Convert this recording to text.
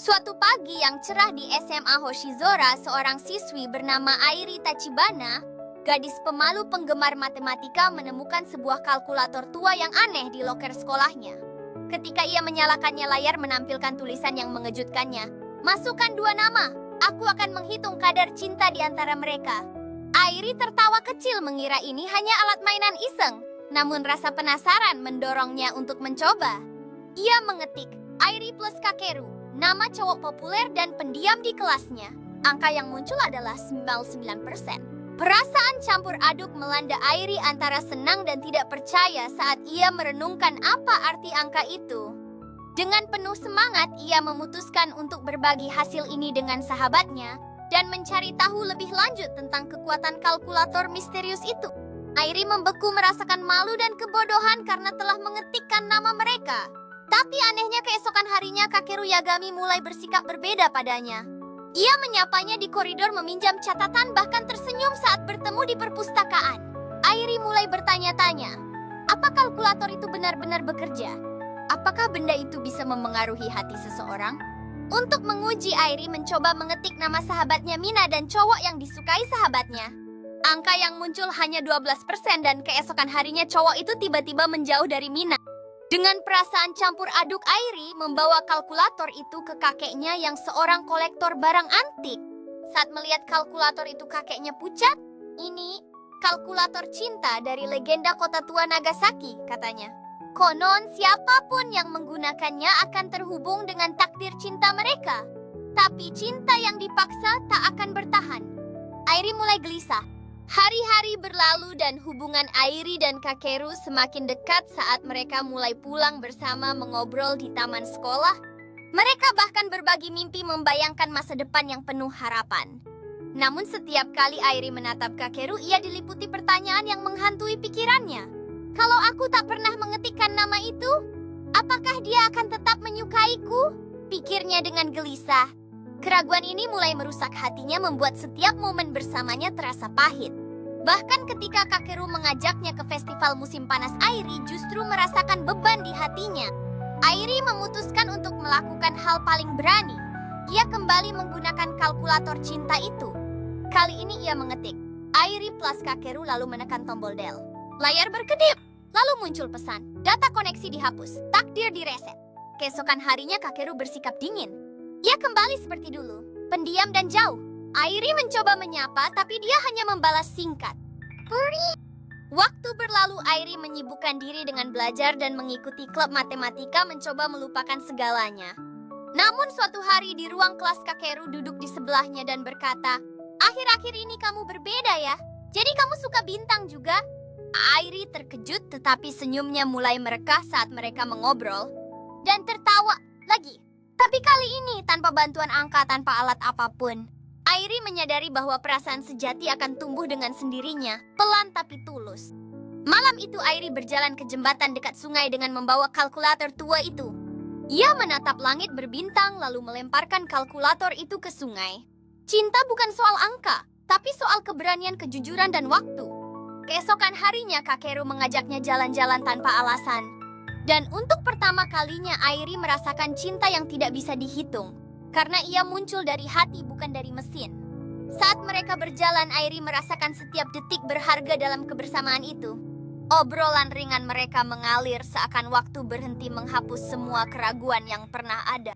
Suatu pagi yang cerah di SMA Hoshizora, seorang siswi bernama Airi Tachibana, gadis pemalu penggemar matematika, menemukan sebuah kalkulator tua yang aneh di loker sekolahnya. Ketika ia menyalakannya, layar menampilkan tulisan yang mengejutkannya. Masukkan 2 nama, aku akan menghitung kadar cinta di antara mereka. Airi tertawa kecil mengira ini hanya alat mainan iseng, namun rasa penasaran mendorongnya untuk mencoba. Ia mengetik, Airi plus Kakeru, nama cowok populer dan pendiam di kelasnya. Angka yang muncul adalah 99%. Perasaan campur aduk melanda Airi antara senang dan tidak percaya saat ia merenungkan apa arti angka itu. Dengan penuh semangat, ia memutuskan untuk berbagi hasil ini dengan sahabatnya dan mencari tahu lebih lanjut tentang kekuatan kalkulator misterius itu. Airi membeku, merasakan malu dan kebodohan karena telah mengetikkan nama mereka. Tapi anehnya keesokan harinya Kakeru Yagami mulai bersikap berbeda padanya. Ia menyapanya di koridor, meminjam catatan, bahkan tersenyum saat bertemu di perpustakaan. Airi mulai bertanya-tanya, apa kalkulator itu benar-benar bekerja? Apakah benda itu bisa memengaruhi hati seseorang? Untuk menguji, Airi mencoba mengetik nama sahabatnya Mina dan cowok yang disukai sahabatnya. Angka yang muncul hanya 12% dan keesokan harinya cowok itu tiba-tiba menjauh dari Mina. Dengan perasaan campur aduk, Airi membawa kalkulator itu ke kakeknya yang seorang kolektor barang antik. Saat melihat kalkulator itu, kakeknya pucat. Ini kalkulator cinta dari legenda kota tua Nagasaki, katanya. Konon siapapun yang menggunakannya akan terhubung dengan takdir cinta mereka. Tapi cinta yang dipaksa tak akan bertahan. Airi mulai gelisah. Hari-hari berlalu dan hubungan Airi dan Kakeru semakin dekat saat mereka mulai pulang bersama, mengobrol di taman sekolah. Mereka bahkan berbagi mimpi, membayangkan masa depan yang penuh harapan. Namun setiap kali Airi menatap Kakeru, ia diliputi pertanyaan yang menghantui pikirannya. Kalau aku tak pernah mengetikkan nama itu, apakah dia akan tetap menyukaiku? Pikirnya dengan gelisah. Keraguan ini mulai merusak hatinya, membuat setiap momen bersamanya terasa pahit. Bahkan ketika Kakeru mengajaknya ke festival musim panas, Airi justru merasakan beban di hatinya. Airi memutuskan untuk melakukan hal paling berani. Ia kembali menggunakan kalkulator cinta itu. Kali ini ia mengetik, Airi plus Kakeru, lalu menekan tombol del. Layar berkedip, lalu muncul pesan, data koneksi dihapus, takdir direset. Keesokan harinya Kakeru bersikap dingin. Ia kembali seperti dulu, pendiam dan jauh. Airi mencoba menyapa, tapi dia hanya membalas singkat. Puri. Waktu berlalu, Airi menyibukkan diri dengan belajar dan mengikuti klub matematika, mencoba melupakan segalanya. Namun suatu hari di ruang kelas, Kakeru duduk di sebelahnya dan berkata, akhir-akhir ini kamu berbeda ya, jadi kamu suka bintang juga? Airi terkejut, tetapi senyumnya mulai merekah saat mereka mengobrol dan tertawa lagi. Tapi kali ini tanpa bantuan angka, tanpa alat apapun. Airi menyadari bahwa perasaan sejati akan tumbuh dengan sendirinya, pelan tapi tulus. Malam itu Airi berjalan ke jembatan dekat sungai dengan membawa kalkulator tua itu. Ia menatap langit berbintang lalu melemparkan kalkulator itu ke sungai. Cinta bukan soal angka, tapi soal keberanian, kejujuran, dan waktu. Keesokan harinya Kakeru mengajaknya jalan-jalan tanpa alasan. Dan untuk pertama kalinya Airi merasakan cinta yang tidak bisa dihitung. Karena ia muncul dari hati, bukan dari mesin. Saat mereka berjalan, Airi merasakan setiap detik berharga dalam kebersamaan itu. Obrolan ringan mereka mengalir seakan waktu berhenti, menghapus semua keraguan yang pernah ada.